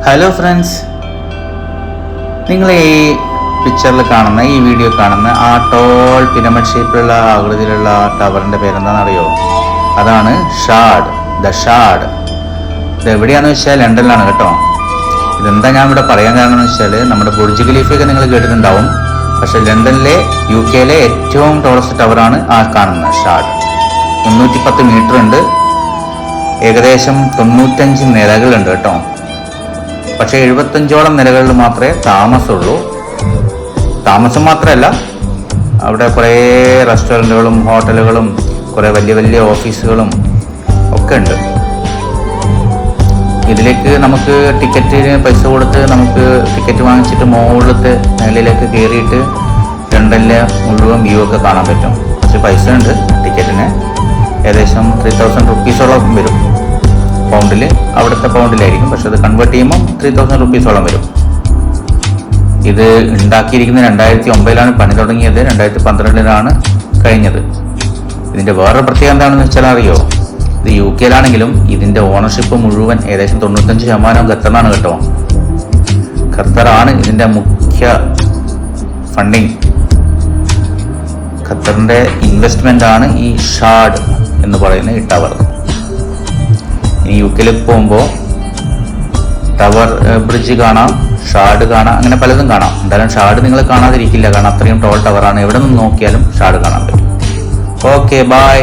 Hello friends, നിങ്ങൾ ഈ പിക്ചറിൽ കാണുന്ന ഈ വീഡിയോ കാണുന്ന ആ ടോൾ പിരമിഡ് ഷേപ്പിലുള്ള ആകൃതിയിലുള്ള ടവറിൻ്റെ പേരെന്താണെന്നറിയോ? അതാണ് ഷാർഡ്, ദ ഷാർഡ്. ഇത് എവിടെയാണെന്ന് വെച്ചാൽ ലണ്ടനിലാണ് കേട്ടോ. ഇതെന്താ ഞാൻ ഇവിടെ പറയാൻ കാരണം എന്ന് വെച്ചാൽ, നമ്മുടെ ബുർജ് ഖലീഫയൊക്കെ നിങ്ങൾ കേട്ടിട്ടുണ്ടാവും. പക്ഷെ ലണ്ടനിലെ UK ഏറ്റവും ടോളസ്റ്റ് ടവറാണ് ആ കാണുന്ന ഷാർഡ്. 310 മീറ്റർ ഉണ്ട്. ഏകദേശം 95 നിലകളുണ്ട് കേട്ടോ. പക്ഷേ 75ഓളം നിലകളിൽ മാത്രമേ താമസമുള്ളൂ. താമസം മാത്രമല്ല, അവിടെ കുറേ റെസ്റ്റോറൻറ്റുകളും ഹോട്ടലുകളും കുറേ വലിയ വലിയ ഓഫീസുകളും ഒക്കെ ഉണ്ട്. ഇതിലേക്ക് നമുക്ക് ടിക്കറ്റിന് പൈസ കൊടുത്ത് നമുക്ക് ടിക്കറ്റ് വാങ്ങിച്ചിട്ട് മുകളിലത്തെ നിലയിലേക്ക് കയറിയിട്ട് ലണ്ടനിലെ മുഴുവൻ വ്യൂ ഒക്കെ കാണാൻ പറ്റും. കുറച്ച് പൈസ ഉണ്ട് ടിക്കറ്റിന്. ഏകദേശം 3000 റുപ്പീസോളം വരും. പൗണ്ടിൽ, അവിടുത്തെ പൗണ്ടിലായിരിക്കും. പക്ഷെ അത് കൺവേർട്ട് ചെയ്യുമ്പോൾ 3000 റുപ്പീസോളം വരും. ഇത് ഉണ്ടാക്കിയിരിക്കുന്നത് 2009 പണി തുടങ്ങിയത്. 2012 കഴിഞ്ഞത്. ഇതിൻ്റെ വേറൊരു പ്രത്യേകത എന്താണെന്ന് വെച്ചാൽ അറിയോ? ഇത് UK ഇതിൻ്റെ ഓണർഷിപ്പ് മുഴുവൻ ഏകദേശം 95% ഖത്തറിനാണ് കേട്ടോ. ഖത്തറാണ് ഇതിൻ്റെ മുഖ്യ ഫണ്ടിങ്. ഖത്തറിൻ്റെ ഇൻവെസ്റ്റ്മെൻ്റ് ആണ് ഈ ഷാർഡ് എന്ന് പറയുന്ന ഈ ടവർ. ഇനി UK പോകുമ്പോൾ ടവർ ബ്രിഡ്ജ് കാണാം, ഷാർഡ് കാണാം, അങ്ങനെ പലതും കാണാം. എന്തായാലും ഷാർഡ് നിങ്ങൾ കാണാതിരിക്കില്ല, കാരണം അത്രയും ടോൾ ടവറാണ്. എവിടെ നിന്ന് നോക്കിയാലും ഷാർഡ് കാണാൻ പറ്റും. Okay, by.